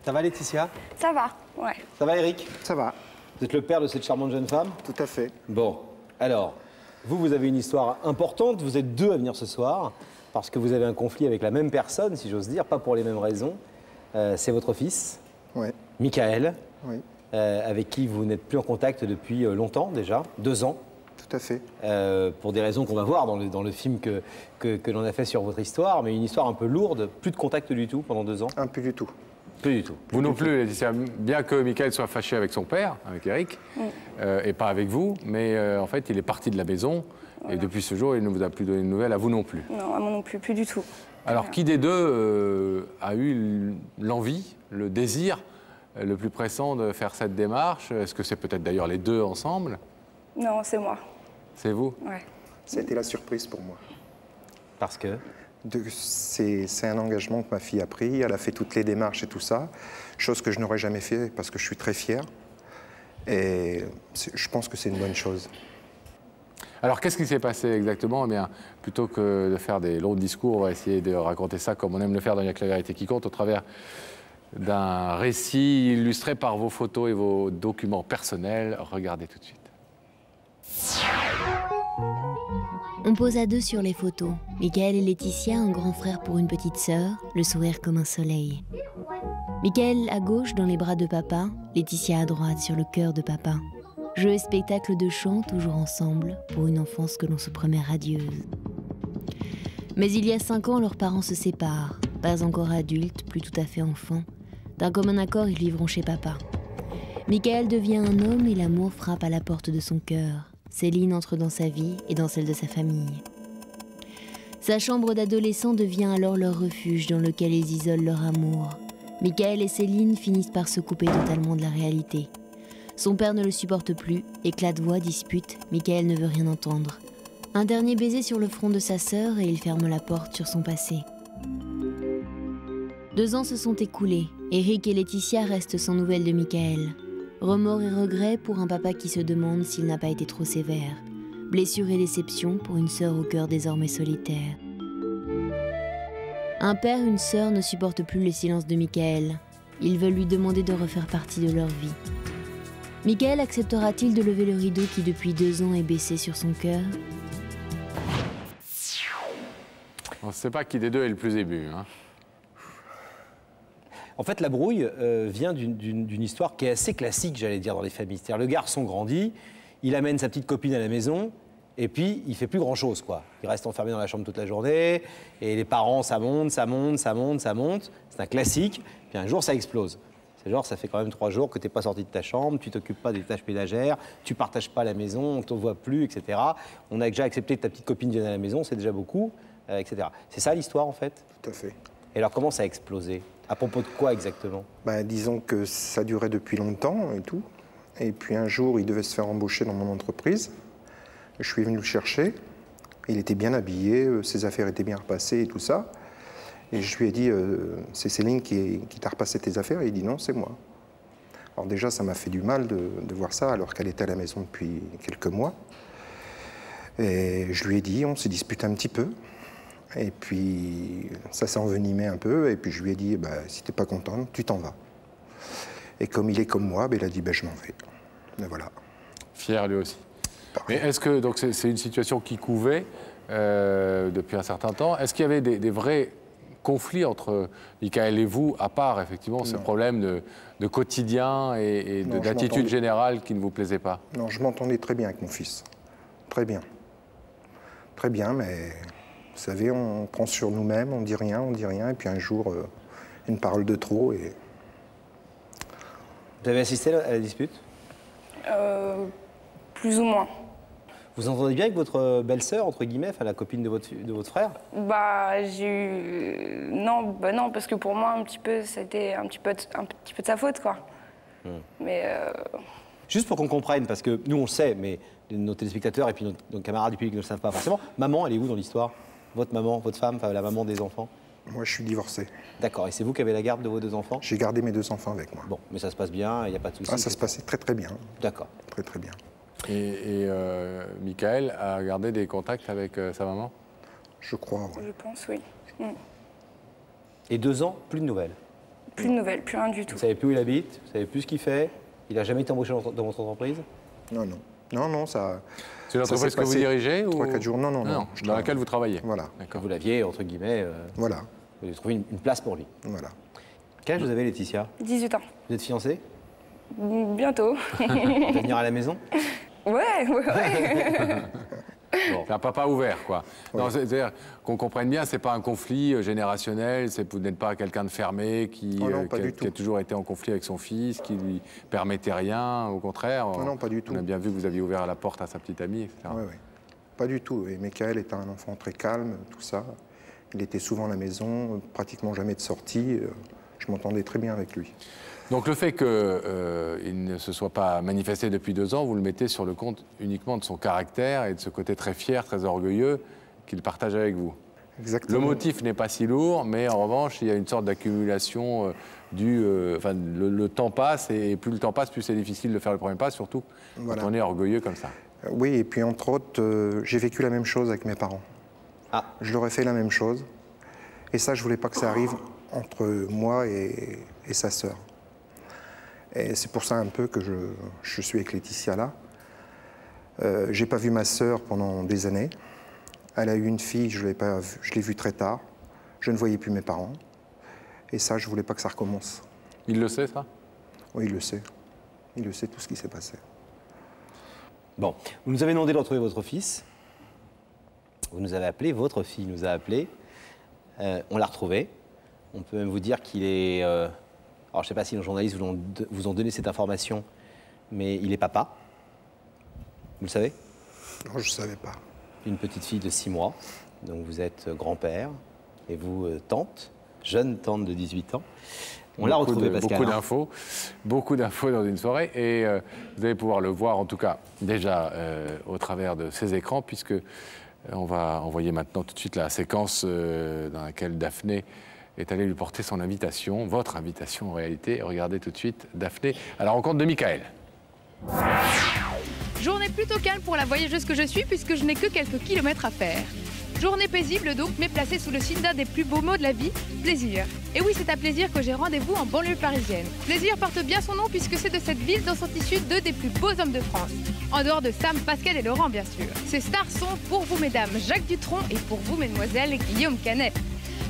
Ça va Laetitia? Ça va, ouais. Ça va Eric? Ça va. Vous êtes le père de cette charmante jeune femme? Tout à fait. Bon, alors, vous avez une histoire importante, vous êtes deux à venir ce soir, parce que vous avez un conflit avec la même personne, si j'ose dire, pas pour les mêmes raisons. C'est votre fils, Oui. Michael, Oui. avec qui vous n'êtes plus en contact depuis longtemps déjà, 2 ans. Tout à fait. Pour des raisons qu'on va voir dans le film que l'on a fait sur votre histoire, mais une histoire un peu lourde, plus de contact du tout pendant 2 ans. Plus du tout. Plus du tout. Vous non plus, Laetitia, bien que Michael soit fâché avec son père, avec Eric, et pas avec vous, mais en fait, il est parti de la maison, et depuis ce jour, il ne vous a plus donné de nouvelles, à vous non plus. Non, à moi non plus, plus du tout. Alors, qui des deux a eu l'envie, le désir le plus pressant de faire cette démarche? Est-ce que c'est peut-être d'ailleurs les deux ensemble? Non, c'est moi. C'est vous? Ouais. C'était la surprise pour moi. Parce que? C'est un engagement que ma fille a pris. Elle a fait toutes les démarches et tout ça. Chose que je n'aurais jamais fait parce que je suis très fier. Et je pense que c'est une bonne chose. Alors, qu'est-ce qui s'est passé exactement? Eh bien, plutôt que de faire des longs discours, on va essayer de raconter ça comme on aime le faire dans Il n'y a que la vérité qui compte, au travers d'un récit illustré par vos photos et vos documents personnels. Regardez tout de suite. On pose à deux sur les photos. Michael et Laetitia, un grand frère pour une petite sœur, le sourire comme un soleil. Michael à gauche dans les bras de papa, Laetitia à droite sur le cœur de papa. Jeux et spectacles de chant toujours ensemble, pour une enfance que l'on se promet radieuse. Mais il y a 5 ans, leurs parents se séparent. Pas encore adultes, plus tout à fait enfants. D'un commun accord, ils vivront chez papa. Michael devient un homme et l'amour frappe à la porte de son cœur. Céline entre dans sa vie et dans celle de sa famille. Sa chambre d'adolescent devient alors leur refuge dans lequel ils isolent leur amour. Michael et Céline finissent par se couper totalement de la réalité. Son père ne le supporte plus, éclat de voix, dispute, Michael ne veut rien entendre. Un dernier baiser sur le front de sa sœur et il ferme la porte sur son passé. 2 ans se sont écoulés. Eric et Laetitia restent sans nouvelles de Michael. Remords et regrets pour un papa qui se demande s'il n'a pas été trop sévère. Blessure et déception pour une sœur au cœur désormais solitaire. Un père et une sœur ne supportent plus le silence de Michael. Ils veulent lui demander de refaire partie de leur vie. Michael acceptera-t-il de lever le rideau qui depuis 2 ans est baissé sur son cœur? On ne sait pas qui des deux est le plus ému, hein. En fait, la brouille vient d'une histoire qui est assez classique, j'allais dire, dans les familles. C'est-à-dire, le garçon grandit, il amène sa petite copine à la maison, et puis il fait plus grand-chose, quoi. Il reste enfermé dans la chambre toute la journée, et les parents, ça monte, ça monte, ça monte, ça monte. C'est un classique, puis un jour, ça explose. C'est genre, ça fait quand même 3 jours que tu n'es pas sorti de ta chambre, tu t'occupes pas des tâches ménagères, tu partages pas la maison, on ne te voit plus, etc. On a déjà accepté que ta petite copine vienne à la maison, c'est déjà beaucoup, etc. C'est ça l'histoire, en fait? Tout à fait. Et alors, comment ça a explosé? À propos de quoi exactement? Disons que ça durait depuis longtemps et tout. Et puis un jour, il devait se faire embaucher dans mon entreprise. Je suis venu le chercher. Il était bien habillé, ses affaires étaient bien repassées et tout ça. Et je lui ai dit, c'est Céline qui t'a repassé tes affaires? Et il dit non, c'est moi. Alors déjà, ça m'a fait du mal de voir ça, alors qu'elle était à la maison depuis quelques mois. Et je lui ai dit, on s'est disputé un petit peu. Et puis, ça s'est envenimé un peu. Et puis, je lui ai dit, si t'es pas contente, tu t'en vas. Et comme il est comme moi, il a dit, je m'en vais. Et voilà. Fier, lui aussi. Pareil. Mais est-ce que, donc c'est une situation qui couvait depuis un certain temps. Est-ce qu'il y avait des vrais conflits entre Michael et vous, à part, effectivement, ce problème de quotidien et d'attitude générale qui ne vous plaisait pas? Non, je m'entendais très bien avec mon fils. Très bien. Très bien, mais... Vous savez, on prend sur nous-mêmes, on dit rien, et puis un jour, une parole de trop et... Vous avez assisté à la dispute? Plus ou moins. Vous entendez bien avec votre belle-sœur, entre guillemets, enfin la copine de votre frère? J'ai eu... Non, non, parce que pour moi, un petit peu, c'était un petit peu de sa faute, quoi. Mais... Juste pour qu'on comprenne, parce que nous, on le sait, mais nos téléspectateurs et puis nos camarades du public ne le savent pas forcément. Maman, elle est où dans l'histoire? Votre maman, votre femme, enfin la maman des enfants? Moi, je suis divorcé. D'accord, et c'est vous qui avez la garde de vos 2 enfants? J'ai gardé mes 2 enfants avec moi. Bon, mais ça se passe bien, il n'y a pas de souci? Ça se passait très très bien. D'accord. Très très bien. Et Michael a gardé des contacts avec sa maman? Je crois, oui. Je pense, oui. Et 2 ans, plus de nouvelles? Plus de nouvelles, plus rien du tout. Vous savez plus où il habite, vous savez plus ce qu'il fait. Il n'a jamais été embauché dans votre entreprise? Non, non. Non, non, ça... C'est l'entreprise s'est que vous passé dirigez 3-4 jours, non, non, non. Non, dans laquelle vous travaillez. Voilà, Que vous l'aviez, entre guillemets, voilà, vous avez trouvé une place pour lui. voilà. Quel âge vous avez, Laetitia? 18 ans. Vous êtes fiancée? Bientôt. Vous allez venir à la maison? Ouais. C'est un papa ouvert, quoi. Ouais. Non, c'est-à-dire qu'on comprenne bien, c'est pas un conflit générationnel, vous n'êtes pas quelqu'un de fermé qui, Oh non, pas du qui tout. a toujours été en conflit avec son fils, qui lui permettait rien, au contraire. Non, non, pas du tout. On a bien vu que vous aviez ouvert la porte à sa petite amie, etc. Oui, oui. Pas du tout. Et Michael était un enfant très calme, tout ça. Il était souvent à la maison, pratiquement jamais de sortie. Je m'entendais très bien avec lui. Donc le fait qu'il ne se soit pas manifesté depuis 2 ans, vous le mettez sur le compte uniquement de son caractère et de ce côté très fier, très orgueilleux qu'il partage avec vous. Exactement. Le motif n'est pas si lourd, mais en revanche, il y a une sorte d'accumulation le temps passe, et plus le temps passe, plus c'est difficile de faire le premier pas, surtout Voilà. quand on est orgueilleux comme ça. Oui, et puis entre autres, j'ai vécu la même chose avec mes parents. Ah. Je leur ai fait la même chose. Et ça, je voulais pas que ça arrive entre moi et sa sœur. Et c'est pour ça un peu que je suis avec Laetitia là. J'ai pas vu ma sœur pendant des années. Elle a eu une fille, je l'ai vue très tard. Je ne voyais plus mes parents. Et ça, je voulais pas que ça recommence. Il le sait, ça? Oui, il le sait. Il le sait tout ce qui s'est passé. Bon, vous nous avez demandé de retrouver votre fils. Vous nous avez appelé, votre fille nous a appelé. On l'a retrouvé. On peut même vous dire qu'il est... alors, je ne sais pas si nos journalistes vous ont donné cette information, mais il est papa. Vous le savez? Non, je ne savais pas. Une petite fille de 6 mois. Donc, vous êtes grand-père et vous, tante, jeune tante de 18 ans. On l'a retrouvé, Pascal. Beaucoup d'infos dans une soirée. Et vous allez pouvoir le voir, en tout cas, déjà au travers de ces écrans, puisque on va envoyer maintenant tout de suite la séquence dans laquelle Daphné est allée lui porter son invitation, votre invitation en réalité. Regardez tout de suite Daphné à la rencontre de Michael. Journée plutôt calme pour la voyageuse que je suis, puisque je n'ai que quelques kilomètres à faire. Journée paisible donc, mais placée sous le signe d'un des plus beaux mots de la vie, plaisir. Et oui, c'est à Plaisir que j'ai rendez-vous en banlieue parisienne. Plaisir porte bien son nom puisque c'est de cette ville dont sont issus 2 des plus beaux hommes de France. En dehors de Sam, Pascal et Laurent, bien sûr. Ces stars sont, pour vous mesdames, Jacques Dutronc et pour vous mesdemoiselles, Guillaume Canet.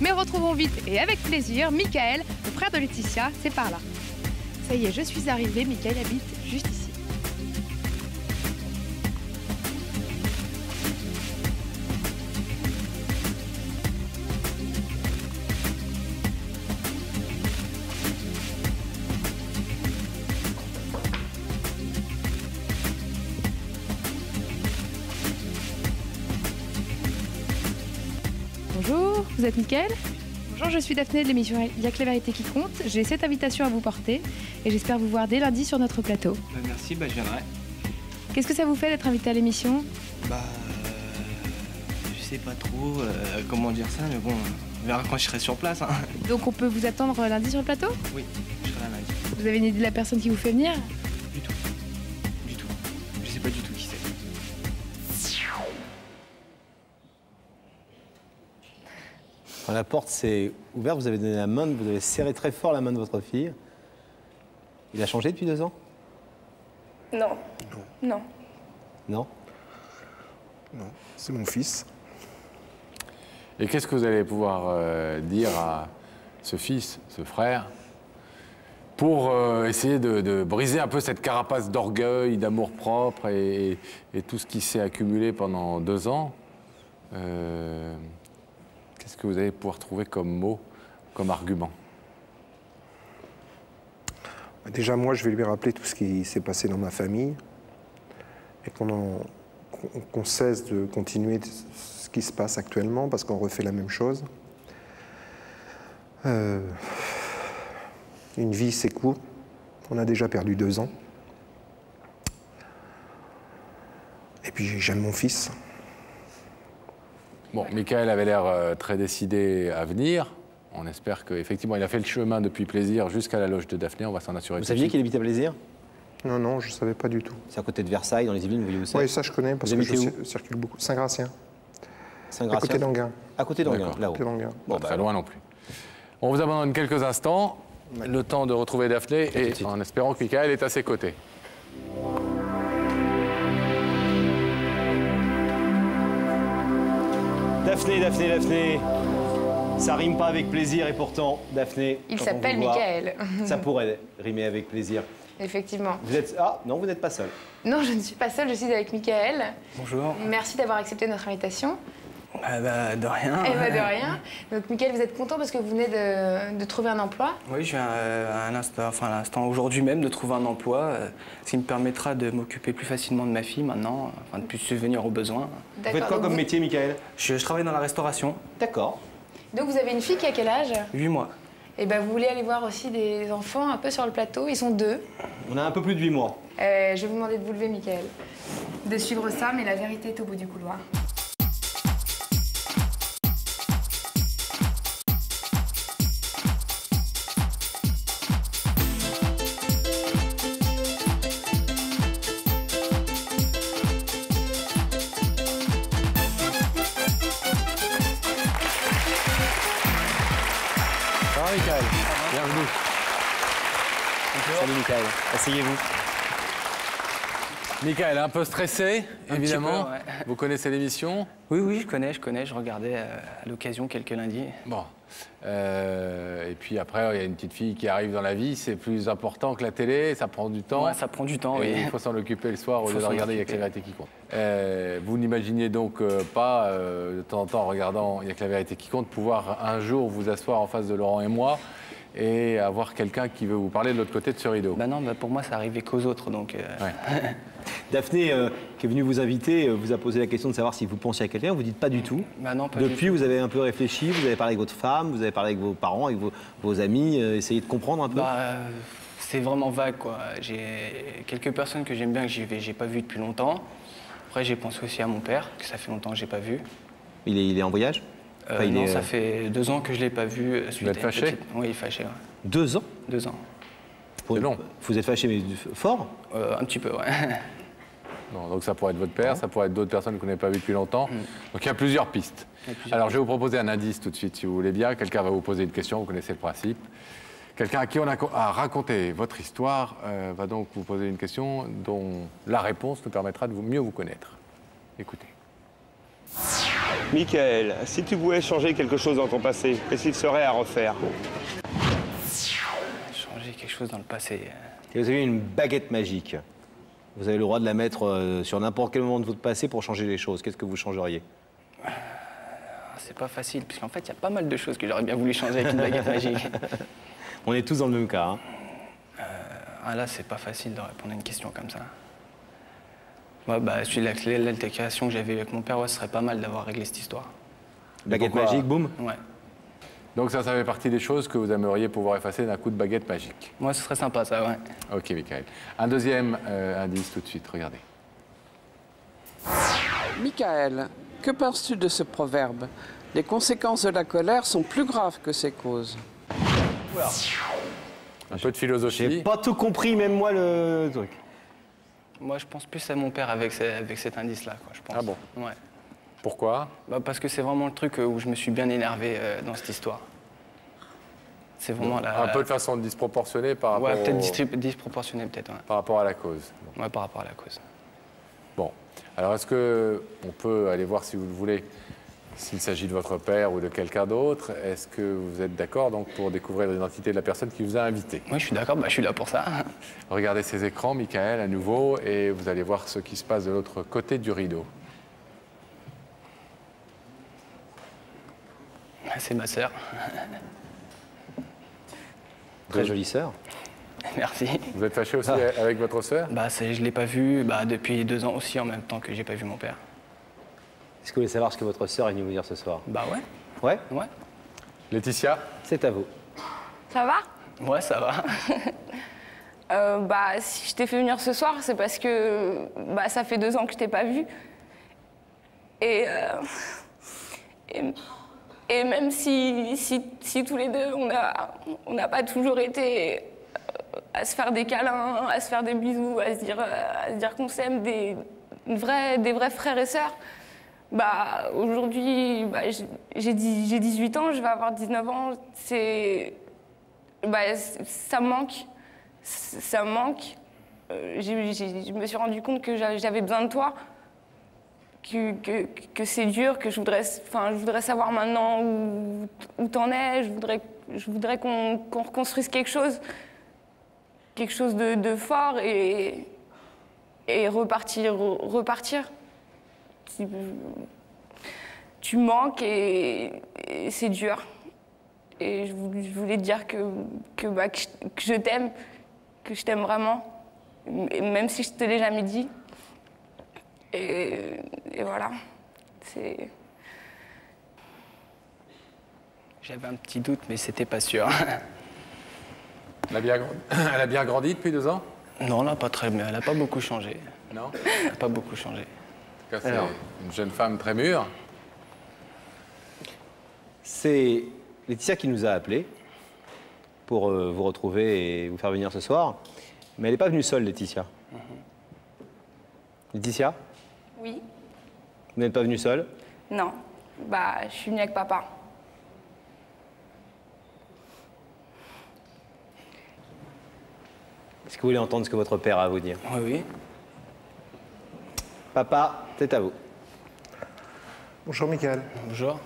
Mais retrouvons vite et avec plaisir Michael, le frère de Laetitia, c'est par là. Ça y est, je suis arrivée, Michael habite juste ici. Bonjour, vous êtes Michael? Bonjour, je suis Daphné de l'émission Il y a que la vérité qui compte. J'ai cette invitation à vous porter et j'espère vous voir dès lundi sur notre plateau. Merci, je viendrai. Qu'est-ce que ça vous fait d'être invité à l'émission? Je sais pas trop comment dire ça, mais bon, on verra quand je serai sur place. Hein. Donc on peut vous attendre lundi sur le plateau? Oui, je serai là lundi. Vous avez une idée de la personne qui vous fait venir? Du tout. Du tout. Je sais pas du tout qui c'est. Quand la porte s'est ouverte, vous avez donné la main, vous avez serré très fort la main de votre fille. Il a changé depuis 2 ans? Non. Non. Non? Non, c'est mon fils. Et qu'est-ce que vous allez pouvoir dire à ce fils, ce frère, pour essayer de briser un peu cette carapace d'orgueil, d'amour-propre et tout ce qui s'est accumulé pendant 2 ans? Qu'est-ce que vous allez pouvoir trouver comme mot, comme argument? Déjà, moi, je vais lui rappeler tout ce qui s'est passé dans ma famille et qu'on cesse de continuer ce qui se passe actuellement parce qu'on refait la même chose. Une vie, c'est court. On a déjà perdu 2 ans. Et puis, j'aime mon fils. Bon, Michael avait l'air très décidé à venir. On espère qu'effectivement, il a fait le chemin depuis Plaisir jusqu'à la loge de Daphné. On va s'en assurer. Vous saviez qu'il habitait à Plaisir? Non, non, je ne savais pas du tout. C'est à côté de Versailles, dans les Yvelines, vous voyez où c'est? Oui, ça, je connais parce Vous que habitez je circule beaucoup. Saint-Gratien, à Saint-Gratien. côté d'Enghien. À côté d'Enghien, D'accord. là-haut. Côté d'Enghien. Bon, Pas très loin non plus. On vous abandonne quelques instants. le temps de retrouver Daphné et en espérant que Michael est à ses côtés. Daphné. Ça rime pas avec plaisir et pourtant, Daphné. Il quand on s'appelle vous voit, Michael. Ça pourrait rimer avec plaisir. Effectivement. Vous êtes... Ah, non, vous n'êtes pas seul. Non, je ne suis pas seule, je suis avec Michael. Bonjour. Merci d'avoir accepté notre invitation. De rien. Eh ben, de rien. Donc, Michael, vous êtes content parce que vous venez de trouver un emploi? Oui, je viens à l'instant aujourd'hui même de trouver un emploi, ce qui me permettra de m'occuper plus facilement de ma fille maintenant, de plus subvenir aux besoins. Vous faites quoi comme métier, Michael? Je travaille dans la restauration. D'accord. Donc, vous avez une fille qui a quel âge? 8 mois. Et ben, vous voulez aller voir aussi des enfants un peu sur le plateau? Ils sont 2. On a un peu plus de 8 mois. Je vais vous demander de vous lever, Michael. De suivre ça, mais la vérité est au bout du couloir. Michael, bienvenue. Salut, Michael. Asseyez-vous. Michael, un peu stressé, évidemment. petit peu, ouais. Vous connaissez l'émission? Oui, je connais. Je regardais à l'occasion quelques lundis. Bon. Et puis après, il y a une petite fille qui arrive dans la vie, c'est plus important que la télé, ça prend du temps. Ouais, ça prend du temps, Et oui. il faut s'en occuper le soir au lieu de s'en regarder Il y a que la vérité qui compte. Vous n'imaginez donc pas, de temps en temps, en regardant Il y a que la vérité qui compte, pouvoir un jour vous asseoir en face de Laurent et moi et avoir quelqu'un qui veut vous parler de l'autre côté de ce rideau. Non, pour moi, ça arrivait qu'aux autres, donc... Ouais. Daphné, qui est venue vous inviter, vous a posé la question de savoir si vous pensiez à quelqu'un. Vous dites pas du tout. Non, pas Depuis, du tout. vous avez un peu réfléchi, vous avez parlé avec votre femme, vous avez parlé avec vos parents, avec vos amis, essayé de comprendre un peu. C'est vraiment vague, quoi. J'ai quelques personnes que j'aime bien, que j'ai pas vues depuis longtemps. Après, j'ai pensé aussi à mon père, que ça fait longtemps que j'ai pas vu. Il est en voyage? Enfin, Non, ça fait 2 ans que je l'ai pas vu. Vous êtes fâché? Oui, il est fâché, ouais. 2 ans? 2 ans. C'est long. Vous êtes fâché, mais fort? Un petit peu, ouais. Non, donc ça pourrait être votre père, ça pourrait être d'autres personnes que vous n'avez pas vues depuis longtemps. Donc il y a plusieurs pistes. Alors je vais vous proposer un indice tout de suite, si vous voulez bien. Quelqu'un va vous poser une question, vous connaissez le principe. Quelqu'un à qui on a raconté votre histoire va donc vous poser une question dont la réponse nous permettra de mieux vous connaître. Écoutez. Michael, si tu pouvais changer quelque chose dans ton passé, qu'est-ce qu'il serait à refaire? Changer quelque chose dans le passé. Si vous avez une baguette magique, vous avez le droit de la mettre sur n'importe quel moment de votre passé pour changer les choses. Qu'est-ce que vous changeriez? C'est pas facile, puisqu'en fait, il y a pas mal de choses que j'aurais bien voulu changer avec une baguette magique. On est tous dans le même cas. Hein. Là, c'est pas facile de répondre à une question comme ça. Ouais, l'altercation que j'avais avec mon père, ce serait pas mal d'avoir réglé cette histoire. Baguette pourquoi? magique, boum. Ouais. Donc ça fait partie des choses que vous aimeriez pouvoir effacer d'un coup de baguette magique. Moi, ce serait sympa, ça, ouais. Ok, Michael. Un deuxième indice tout de suite, regardez. Michael, que penses-tu de ce proverbe? Les conséquences de la colère sont plus graves que ses causes. Un peu de philosophie. J'ai pas tout compris, même moi, le truc. Moi, je pense plus à mon père avec cet indice-là, quoi, je pense. Ah bon? Ouais. Pourquoi? Parce que c'est vraiment le truc où je me suis bien énervé dans cette histoire. C'est vraiment Un peu de façon disproportionnée par rapport Ouais, peut-être disproportionné, peut-être, ouais. par rapport à la cause. Ouais, par rapport à la cause. Bon, alors est-ce qu'on peut aller voir, si vous le voulez, s'il s'agit de votre père ou de quelqu'un d'autre? Est-ce que vous êtes d'accord donc pour découvrir l'identité de la personne qui vous a invité? Moi, je suis d'accord, je suis là pour ça. Regardez ces écrans, Michael, à nouveau, et vous allez voir ce qui se passe de l'autre côté du rideau. C'est ma sœur. Très jolie sœur. Merci. Vous êtes fâché aussi avec votre sœur? Je l'ai pas vue depuis 2 ans aussi, en même temps que j'ai pas vu mon père. Est-ce que vous voulez savoir ce que votre sœur est venue vous dire ce soir? Ouais. Ouais? Ouais. Laetitia? C'est à vous. Ça va? Ouais, ça va. Si je t'ai fait venir ce soir, c'est parce que ça fait 2 ans que je t'ai pas vu. Et même si tous les deux, on n'a pas toujours été à se faire des câlins, à se faire des bisous, à se dire qu'on s'aime, des vrais frères et sœurs, aujourd'hui, j'ai 18 ans, je vais avoir 19 ans. bah, ça me manque. Ça me manque. Je me suis rendu compte que j'avais besoin de toi, que c'est dur, que je voudrais savoir maintenant où t'en es. Je voudrais qu'on reconstruise quelque chose de fort et repartir. Tu manques et c'est dur. Et je voulais te dire que je t'aime, que je t'aime vraiment, même si je te l'ai jamais dit. Et voilà, c'est... J'avais un petit doute, mais c'était pas sûr. Elle a bien grandi depuis 2 ans? Non, elle n'a pas beaucoup changé. Non? Elle n'a pas beaucoup changé. En tout cas, c'est une jeune femme très mûre. C'est Laetitia qui nous a appelés pour vous retrouver et vous faire venir ce soir. Mais elle n'est pas venue seule, Laetitia. Laetitia? Oui? Vous n'êtes pas venue seule? Non. Bah, je suis venue avec papa. Est-ce que vous voulez entendre ce que votre père a à vous dire? Oui, oui. Papa, c'est à vous. Bonjour Michael. Bonjour.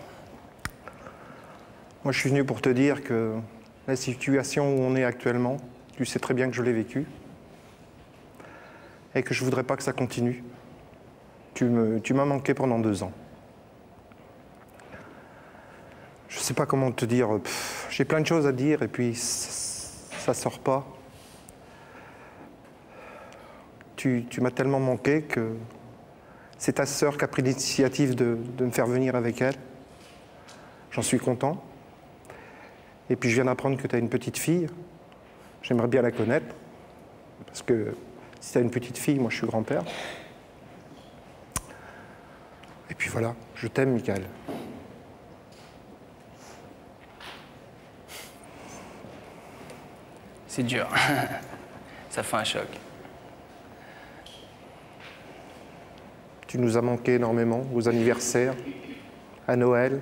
Moi je suis venu pour te dire que la situation où on est actuellement, tu sais très bien que je l'ai vécue et que je voudrais pas que ça continue. Tu m'as manqué pendant 2 ans. Je sais pas comment te dire, j'ai plein de choses à dire et puis ça sort pas. Tu m'as tellement manqué que c'est ta sœur qui a pris l'initiative de me faire venir avec elle. J'en suis content. Et puis je viens d'apprendre que tu as une petite fille. J'aimerais bien la connaître. Parce que si tu as une petite fille, moi je suis grand-père. Et puis voilà, je t'aime, Michael. C'est dur. Ça fait un choc. Tu nous as manqué énormément, aux anniversaires, à Noël,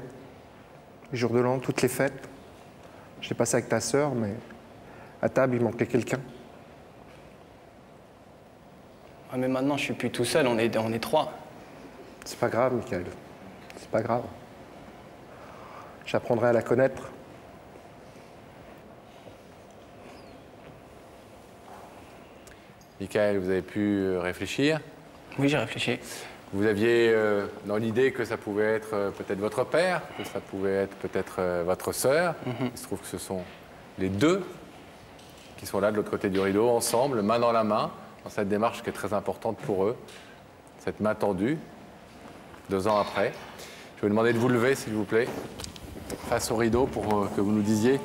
les jours de l'an, toutes les fêtes. Je l'ai passé avec ta sœur, mais à table, il manquait quelqu'un. Ah, mais maintenant, je suis plus tout seul, on est 3. C'est pas grave, Michael. C'est pas grave. J'apprendrai à la connaître. Michael, vous avez pu réfléchir? Oui, j'ai réfléchi. Vous aviez dans l'idée que ça pouvait être peut-être votre père, que ça pouvait être peut-être votre sœur. Il se trouve que ce sont les 2 qui sont là de l'autre côté du rideau, ensemble, main dans la main, dans cette démarche qui est très importante pour eux, cette main tendue, 2 ans après. Je vais vous demander de vous lever, s'il vous plaît, face au rideau, pour que vous nous disiez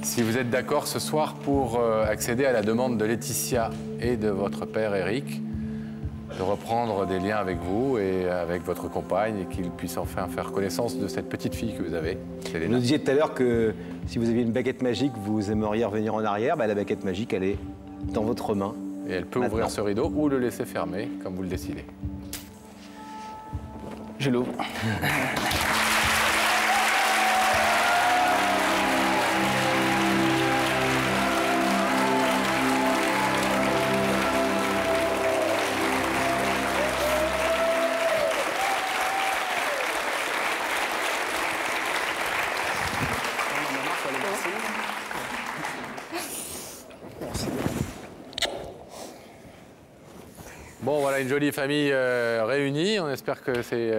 si vous êtes d'accord ce soir pour accéder à la demande de Laetitia et de votre père Eric, de reprendre des liens avec vous et avec votre compagne et qu'ils puissent enfin faire connaissance de cette petite fille que vous avez. Vous nous disiez tout à l'heure que si vous aviez une baguette magique, vous aimeriez revenir en arrière. Bah, la baguette magique, elle est dans votre main. Et elle peut ouvrir ce rideau ou le laisser fermer, comme vous le décidez. Je l'ouvre. Bon, voilà une jolie famille réunie. On espère que c'est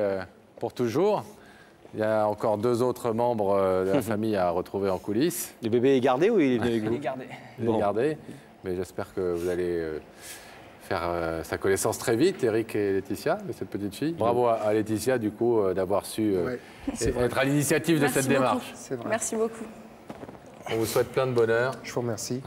pour toujours. Il y a encore 2 autres membres de la famille à retrouver en coulisses. Le bébé est gardé ou il est venu avec vous? Il est gardé. Il est gardé. Mais j'espère que vous allez faire sa connaissance très vite, Eric et Laetitia, de cette petite fille. Bravo à Laetitia, du coup, d'avoir su être à l'initiative de cette démarche. Merci beaucoup. On vous souhaite plein de bonheur. Je vous remercie.